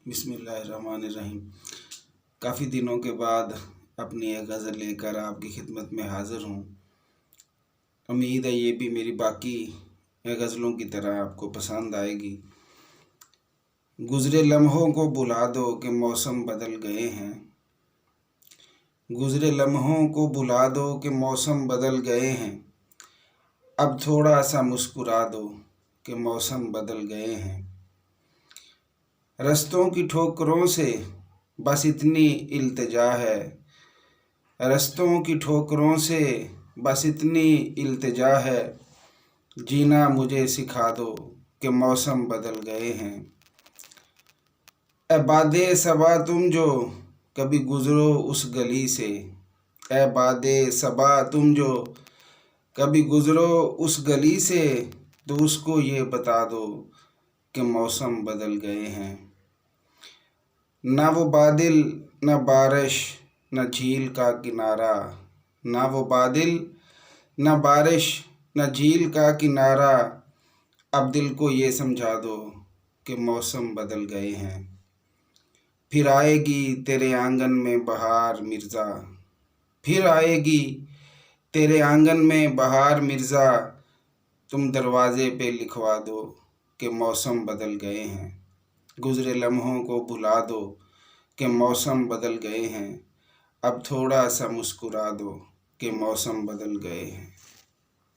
बिस्मिल्लाहिर्रहमानिर्रहीम। काफ़ी दिनों के बाद अपनी एक गज़ल लेकर आपकी खिदमत में हाज़िर हूँ। उम्मीद है ये भी मेरी बाकी गज़लों की तरह आपको पसंद आएगी। गुज़रे लम्हों को बुला दो कि मौसम बदल गए हैं। गुज़रे लम्हों को बुला दो कि मौसम बदल गए हैं। अब थोड़ा सा मुस्कुरा दो कि मौसम बदल गए हैं। रस्तों की ठोकरों से बस इतनी इल्तिजा है। रस्तों की ठोकरों से बस इतनी इल्तिजा है। जीना मुझे सिखा दो कि मौसम बदल गए हैं। ए बादे सबा तुम जो कभी गुज़रो उस गली से। ए बादे सबा तुम जो कभी गुज़रो उस गली से, तो उसको ये बता दो कि मौसम बदल गए हैं। ना वो बादल न बारिश न झील का किनारा। ना वो बादल न बारिश न झील का किनारा। अब दिल को ये समझा दो कि मौसम बदल गए हैं। फिर आएगी तेरे आंगन में बहार मिर्ज़ा। फिर आएगी तेरे आंगन में बहार मिर्ज़ा। तुम दरवाज़े पे लिखवा दो कि मौसम बदल गए हैं। गुज़रे लम्हों को भुला दो कि मौसम बदल गए हैं। अब थोड़ा सा मुस्कुरा दो कि मौसम बदल गए हैं।